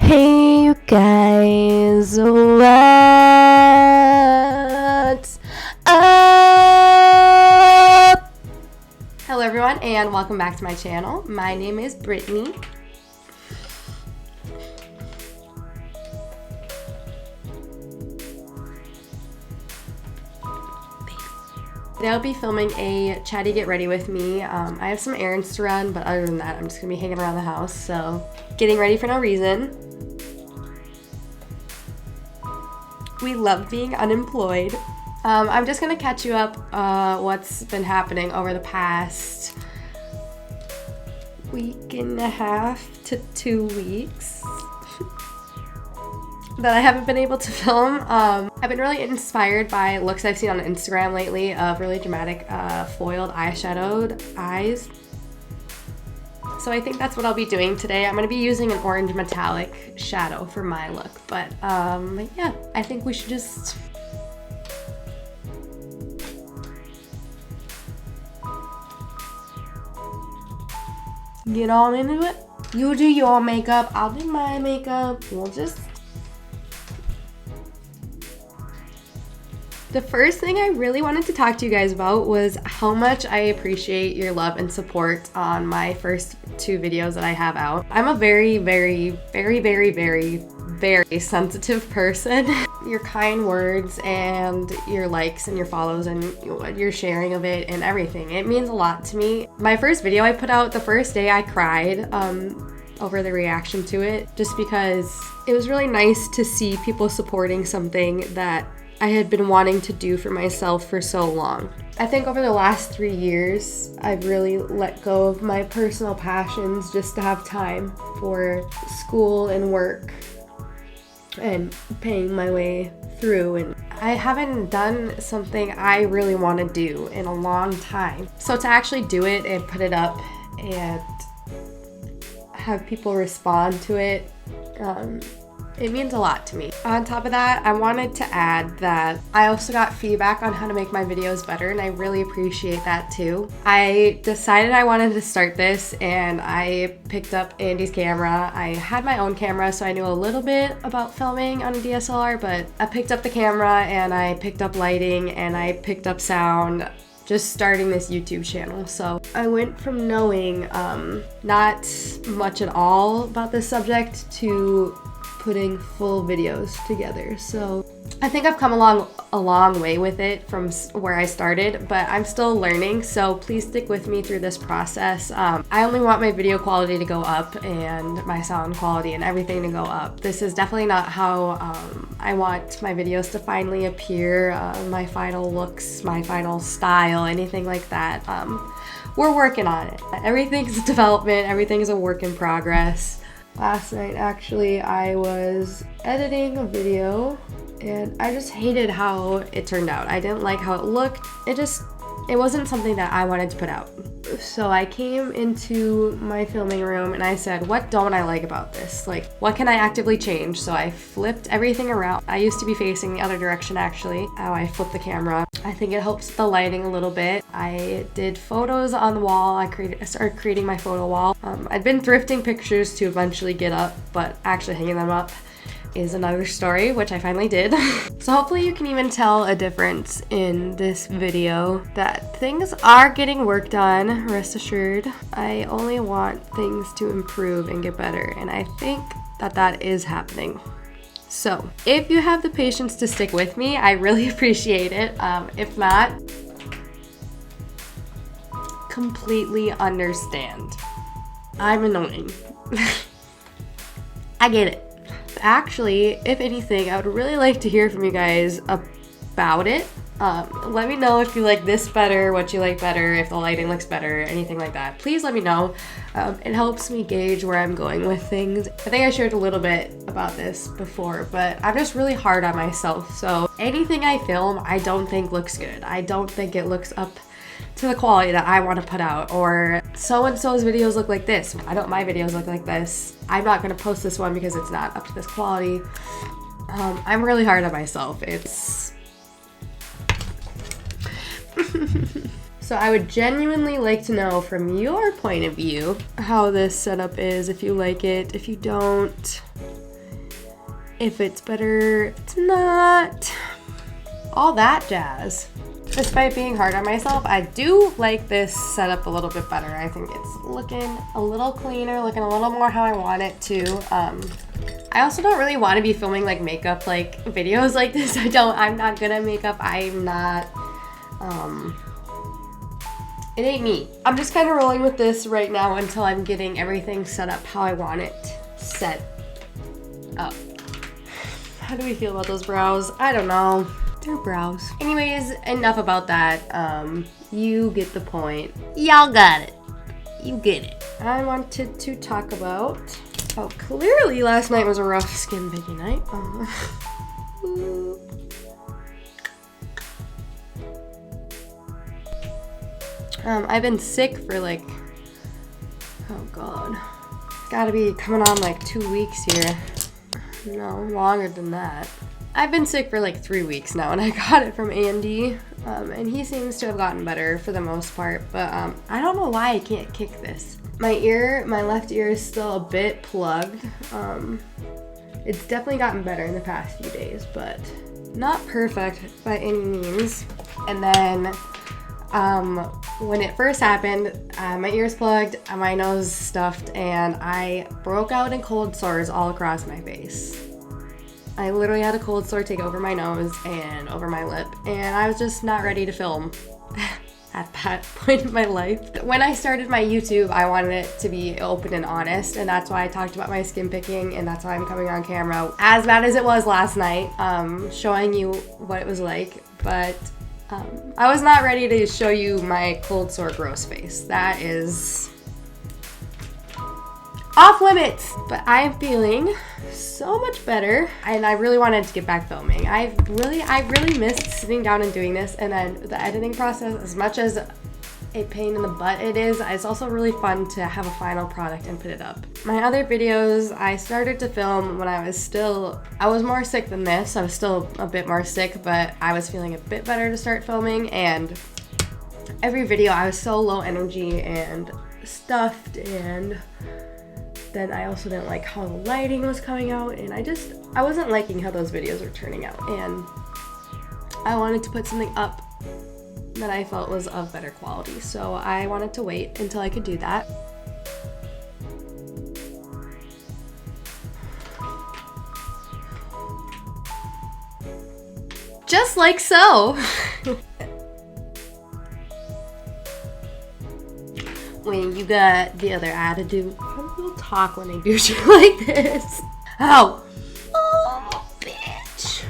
Hey you guys, what's up? Hello everyone and welcome back to my channel. My name is Brittany. Today I'll be filming a chatty get ready with me. I have some errands to run, but other than that I'm just gonna be hanging around the house, so getting ready for no reason. We love being unemployed. I'm just gonna catch you up what's been happening over the past week and a half to 2 weeks that I haven't been able to film. I've been really inspired by looks I've seen on Instagram lately of really dramatic foiled eyeshadowed eyes. So I think that's what I'll be doing today. I'm going to be using an orange metallic shadow for my look, but yeah, I think we should just get on into it. You do your makeup, I'll do my makeup. We'll just... The first thing I really wanted to talk to you guys about was how much I appreciate your love and support on my first 2 videos that I have out. I'm a very sensitive person. Your kind words and your likes and your follows and your sharing of it and everything, it means a lot to me. My first video I put out, the first day I cried over the reaction to it, just because it was really nice to see people supporting something that I had been wanting to do for myself for so long. I think over the last 3 years, I've really let go of my personal passions just to have time for school and work and paying my way through. And I haven't done something I really want to do in a long time. So to actually do it and put it up and have people respond to it, it means a lot to me. On top of that, I wanted to add that I also got feedback on how to make my videos better, and I really appreciate that too. I decided I wanted to start this and I picked up Andy's camera. I had my own camera, so I knew a little bit about filming on a DSLR, but I picked up the camera and I picked up lighting and I picked up sound, just starting this YouTube channel. So I went from knowing not much at all about this subject to putting full videos together. So I think I've come along a long way with it from where I started, but I'm still learning, so please stick with me through this process. I only want my video quality to go up and my sound quality and everything to go up. This is definitely not how I want my videos to finally appear, my final looks, my final style, anything like that. We're working on it. Everything's development, everything's a work in progress. Last night, actually, I was editing a video and I just hated how it turned out. I didn't like how it looked. It wasn't something that I wanted to put out. So I came into my filming room and I said, what don't I like about this? Like, what can I actively change? So I flipped everything around. I used to be facing the other direction, actually. How I flipped the camera. I think it helps the lighting a little bit. I did photos on the wall. I started creating my photo wall. I'd been thrifting pictures to eventually get up, but actually hanging them up is another story, which I finally did. So hopefully you can even tell a difference in this video that things are getting worked on, rest assured. I only want things to improve and get better, and I think that is happening. So if you have the patience to stick with me, I really appreciate it. If not, completely understand. I'm annoying. I get it. Actually, if anything, I would really like to hear from you guys about it. Let me know if you like this better, what you like better, if the lighting looks better, anything like that. Please let me know. It helps me gauge where I'm going with things. I think I shared a little bit about this before, but I'm just really hard on myself. So anything I film, I don't think looks good. I don't think it looks up to the quality that I want to put out, or so-and-so's videos look like this. Why don't my videos look like this? I'm not going to post this one because it's not up to this quality. I'm really hard on myself. It's So I would genuinely like to know from your point of view how this setup is, if you like it, if you don't. if it's better, if it's not, all that jazz. Despite being hard on myself, I do like this setup a little bit better. I think it's looking a little cleaner, looking a little more how I want it to. I also don't really want to be filming like makeup like videos like this. I'm not good at makeup. I'm not, it ain't me. I'm just kind of rolling with this right now until I'm getting everything set up how I want it set up. How do we feel about those brows? I don't know. They're brows. Anyways, enough about that. You get the point. Y'all got it. You get it. I wanted to talk about, oh, clearly last night was a rough skin picking night. I've been sick for like, oh God. It's gotta be coming on like 2 weeks here. No, longer than that. I've been sick for like 3 weeks now, and I got it from Andy, and he seems to have gotten better for the most part, but I don't know why I can't kick this. My left ear is still a bit plugged. It's definitely gotten better in the past few days, but not perfect by any means. And then when it first happened, my ears plugged, my nose stuffed, and I broke out in cold sores all across my face. I literally had a cold sore take over my nose and over my lip, and I was just not ready to film at that point in my life. When I started my YouTube, I wanted it to be open and honest, and that's why I talked about my skin picking, and that's why I'm coming on camera. As bad as it was last night, showing you what it was like, but I was not ready to show you my cold sore gross face. That is off limits, but I'm feeling so much better, and I really wanted to get back filming. I really missed sitting down and doing this, and then the editing process, as much as a pain in the butt it is, it's also really fun to have a final product and put it up. My other videos, I started to film when I was more sick than this. I was still a bit more sick, but I was feeling a bit better to start filming, and every video I was so low energy and stuffed, and then I also didn't like how the lighting was coming out, and I wasn't liking how those videos were turning out, and I wanted to put something up that I felt was of better quality, so I wanted to wait until I could do that. Just like so. When you got the other attitude, people talk when they do shit like this. Ow! Oh, bitch!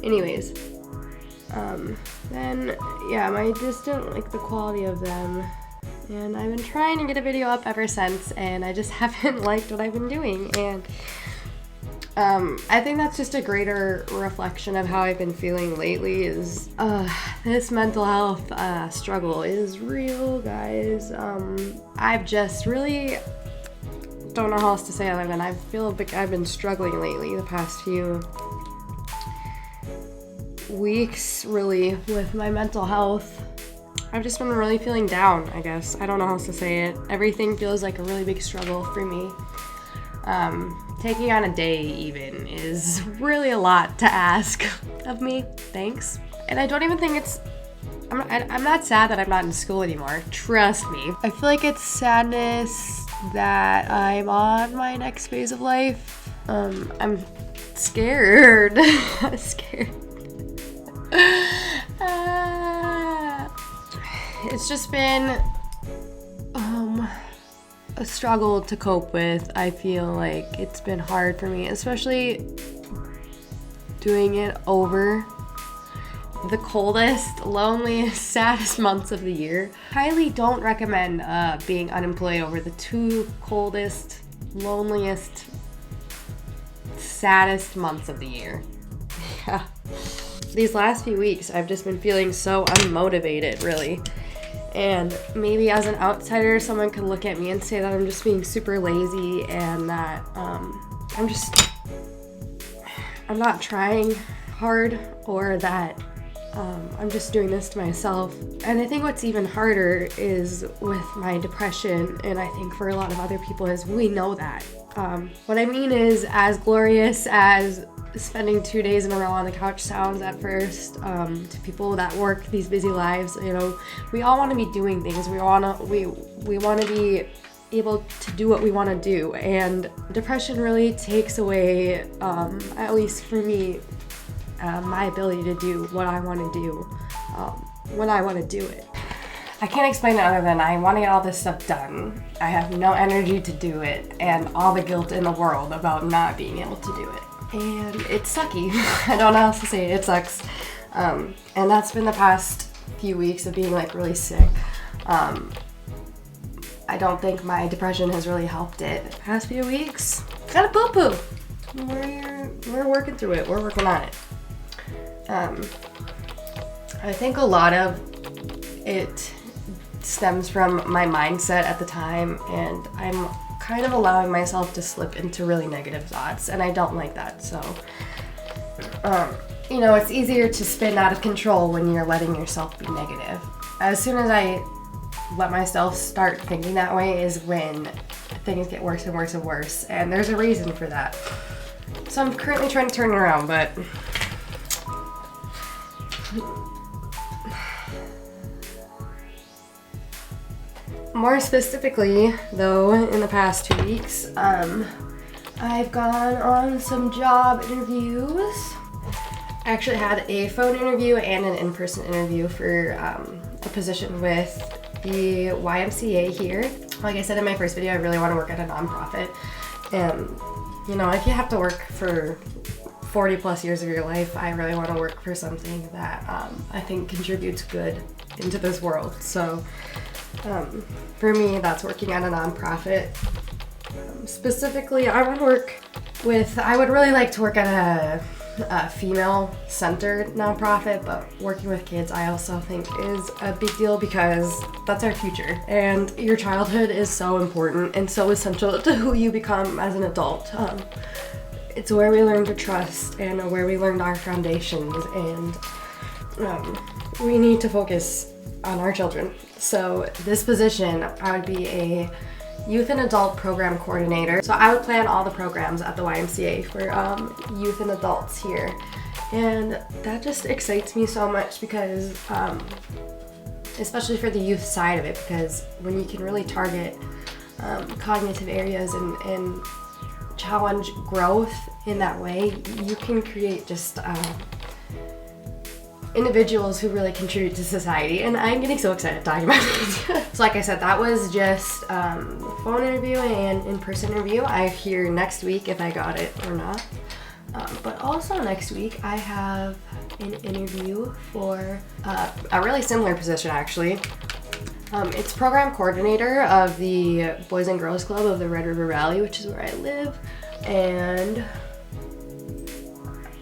Anyways, then, yeah, I just didn't like the quality of them. And I've been trying to get a video up ever since, and I just haven't liked what I've been doing. And I think that's just a greater reflection of how I've been feeling lately is this mental health struggle is real, guys. I've just really don't know how else to say other than I feel like I've been struggling lately the past few weeks, really, with my mental health. I've just been really feeling down, I guess. I don't know how else to say it. Everything feels like a really big struggle for me. Taking on a day even is really a lot to ask of me. Thanks. And I don't even think I'm not sad that I'm not in school anymore. Trust me. I feel like it's sadness that I'm on my next phase of life. I'm scared. I'm scared. It's just been a struggle to cope with. I feel like it's been hard for me, especially doing it over the coldest, loneliest, saddest months of the year. Highly don't recommend being unemployed over the 2 coldest, loneliest, saddest months of the year. Yeah. These last few weeks, I've just been feeling so unmotivated, really. And maybe as an outsider, someone could look at me and say that I'm just being super lazy and that I'm just I'm not trying hard or that I'm just doing this to myself. And I think what's even harder is with my depression, and I think for a lot of other people, is we know that. What I mean is, as glorious as spending 2 days in a row on the couch sounds at first, to people that work these busy lives, you know, we all want to be doing things. We want to be able to do what we want to do, and depression really takes away, at least for me, my ability to do what I want to do when I want to do it. I can't explain it other than I want to get all this stuff done. I have no energy to do it, and all the guilt in the world about not being able to do it. And it's sucky. I don't know how else to say it. It sucks. And that's been the past few weeks of being like really sick. I don't think my depression has really helped it the past few weeks. Kind of poo-poo. We're working through it. We're working on it. I think a lot of it stems from my mindset at the time, and I'm kind of allowing myself to slip into really negative thoughts, and I don't like that. So, you know, it's easier to spin out of control when you're letting yourself be negative. As soon as I let myself start thinking that way is when things get worse and worse and worse, and there's a reason for that. So I'm currently trying to turn it around, but more specifically, though, in the past 2 weeks, I've gone on some job interviews. I actually had a phone interview and an in-person interview for a position with the YMCA here. Like I said in my first video, I really want to work at a nonprofit. And, you know, if you have to work for 40 plus years of your life, I really want to work for something that I think contributes good into this world. So for me, that's working at a nonprofit. Specifically, I would really like to work at a female-centered nonprofit, but working with kids I also think is a big deal because that's our future. And your childhood is so important and so essential to who you become as an adult. It's where we learn to trust and where we learn our foundations, and we need to focus on our children. So this position, I would be a youth and adult program coordinator. So I would plan all the programs at the YMCA for youth and adults here. And that just excites me so much because, especially for the youth side of it, because when you can really target cognitive areas and challenge growth in that way, you can create just individuals who really contribute to society, and I'm getting so excited talking about it. So like I said, that was just phone interview and in-person interview. I hear next week if I got it or not. But also next week I have an interview for a really similar position actually. It's program coordinator of the Boys and Girls Club of the Red River Valley, which is where I live, and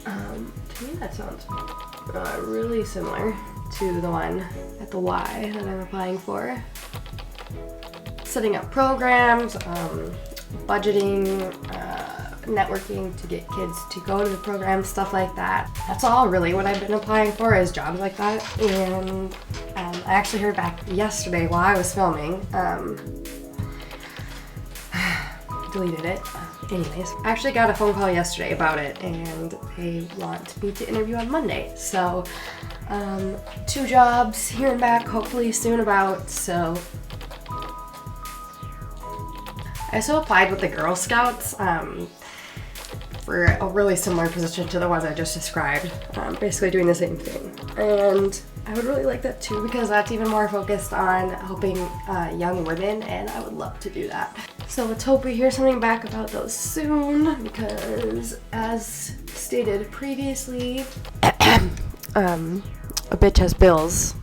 to me that sounds really similar to the one at the Y that I'm applying for. Setting up programs, budgeting, networking to get kids to go to the program, stuff like that. That's all really what I've been applying for, is jobs like that. And I actually heard back yesterday while I was filming. Deleted it. Anyways, I actually got a phone call yesterday about it, and they want me to interview on Monday. So 2 jobs, hearing back hopefully soon about. So I also applied with the Girl Scouts for a really similar position to the ones I just described, basically doing the same thing. And I would really like that too, because that's even more focused on helping young women, and I would love to do that. So let's hope we hear something back about those soon, because as stated previously, a bitch has bills.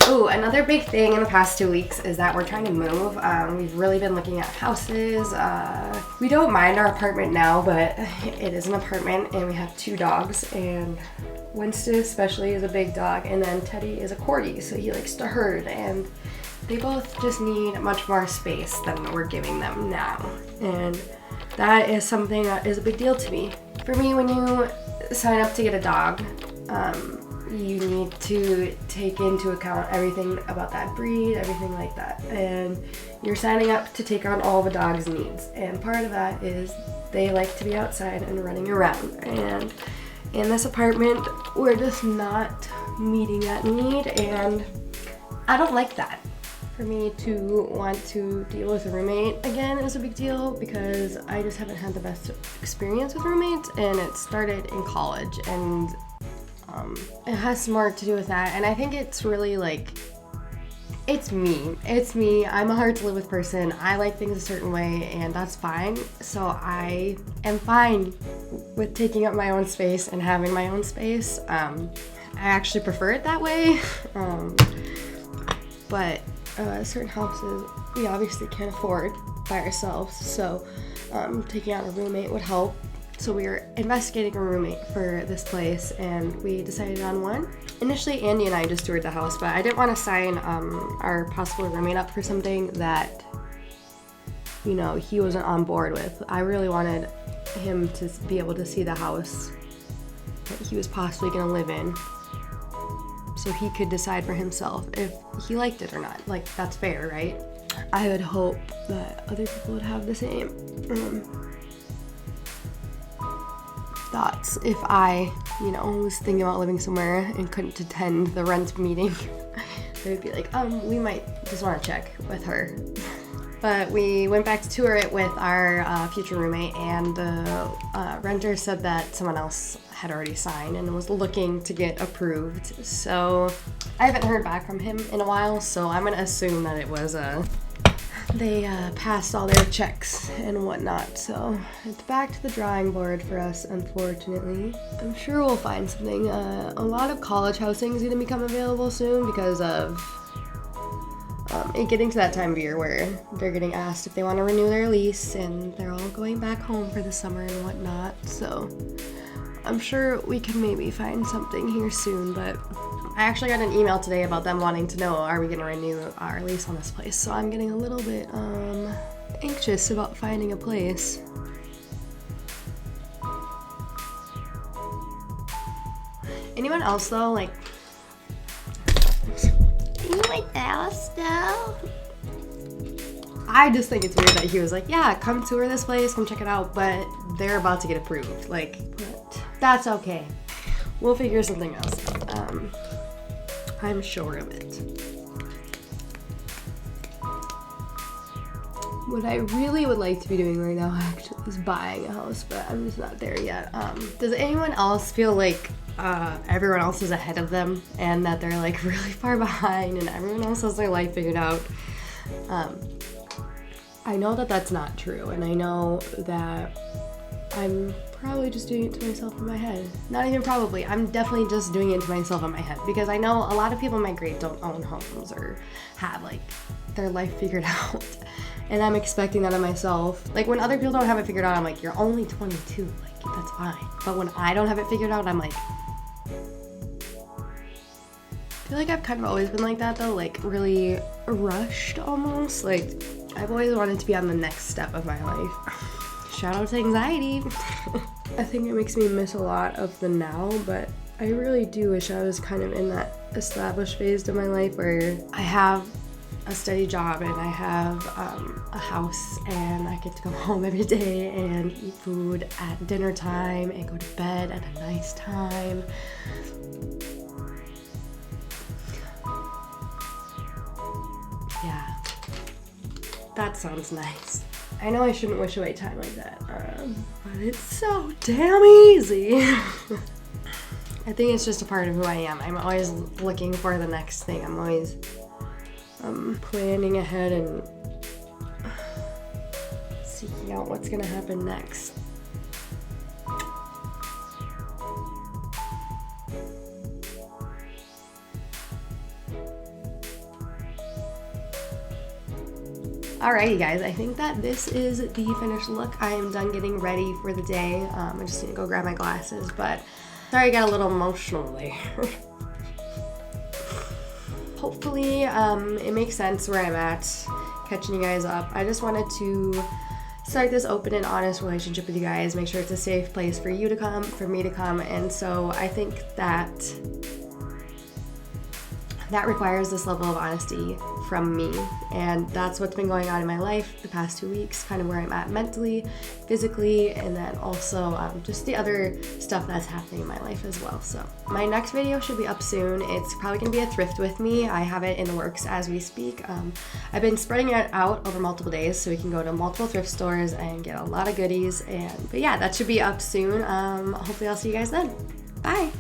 Ooh, another big thing in the past 2 weeks is that we're trying to move. We've really been looking at houses. We don't mind our apartment now, but it is an apartment, and we have 2 dogs, and Winston especially is a big dog, and then Teddy is a corgi, so he likes to herd, and they both just need much more space than we're giving them now. And that is something that is a big deal to me. For me, when you sign up to get a dog, you need to take into account everything about that breed, everything like that. And you're signing up to take on all the dog's needs. And part of that is they like to be outside and running around. And in this apartment, we're just not meeting that need, and I don't like that. For me to want to deal with a roommate again is a big deal because I just haven't had the best experience with roommates, and it started in college, and it has more to do with that. And I think it's really like, it's me. I'm a hard to live with person. I like things a certain way, and that's fine. So I am fine with taking up my own space and having my own space. I actually prefer it that way. But certain houses we obviously can't afford by ourselves, so taking out a roommate would help. So we were investigating a roommate for this place, and we decided on one. Initially, Andy and I just toured the house, but I didn't want to sign our possible roommate up for something that, you know, he wasn't on board with. I really wanted him to be able to see the house that he was possibly going to live in, so he could decide for himself if he liked it or not. Like, that's fair, right? I would hope that other people would have the same thoughts. If I, you know, was thinking about living somewhere and couldn't attend the rent meeting, they would be like, we might just want to check with her. But we went back to tour it with our future roommate, and the renter said that someone else had already signed and was looking to get approved. So I haven't heard back from him in a while, so I'm gonna assume that it was they passed all their checks and whatnot. So it's back to the drawing board for us, unfortunately. I'm sure we'll find something. A lot of college housing is gonna become available soon because of it getting to that time of year where they're getting asked if they want to renew their lease, and they're all going back home for the summer and whatnot. So I'm sure we can maybe find something here soon, but I actually got an email today about them wanting to know, are we going to renew our lease on this place? So I'm getting a little bit anxious about finding a place. Anyone else though, like, you like the house now? I just think it's weird that he was like, yeah, come tour this place, come check it out, but they're about to get approved. Like, but that's okay. We'll figure something else out. I'm sure of it. What I really would like to be doing right now actually is buying a house, but I'm just not there yet. Does anyone else feel like everyone else is ahead of them and that they're like really far behind and everyone else has their life figured out? I know that that's not true, and I know that I'm probably just doing it to myself in my head. Not even probably, I'm definitely just doing it to myself in my head, because I know a lot of people in my grade don't own homes or have like their life figured out, and I'm expecting that of myself. Like, when other people don't have it figured out, I'm like, you're only 22, like, that's fine. But when I don't have it figured out, I'm like, I feel like I've kind of always been like that though, like really rushed almost. Like, I've always wanted to be on the next step of my life. Shout out to anxiety. I think it makes me miss a lot of the now, but I really do wish I was kind of in that established phase of my life where I have a steady job and I have a house and I get to go home every day and eat food at dinner time and go to bed at a nice time. Yeah, that sounds nice. I know I shouldn't wish away time like that, but it's so damn easy. I think it's just a part of who I am. I'm always looking for the next thing. I'm always planning ahead and seeking out what's gonna happen next. Alrighty guys, I think that this is the finished look. I am done getting ready for the day. I just need to go grab my glasses, but sorry I got a little emotional there. hopefully it makes sense where I'm at, catching you guys up. I just wanted to start this open and honest relationship with you guys, make sure it's a safe place for you to come, for me to come, and so I think that requires this level of honesty from me, and that's what's been going on in my life the past 2 weeks, kind of where I'm at mentally, physically, and then also just the other stuff that's happening in my life as well. So my next video should be up soon. It's probably gonna be a thrift with me. I have it in the works as we speak. I've been spreading it out over multiple days so we can go to multiple thrift stores and get a lot of goodies, but yeah, that should be up soon. Hopefully I'll see you guys then. Bye.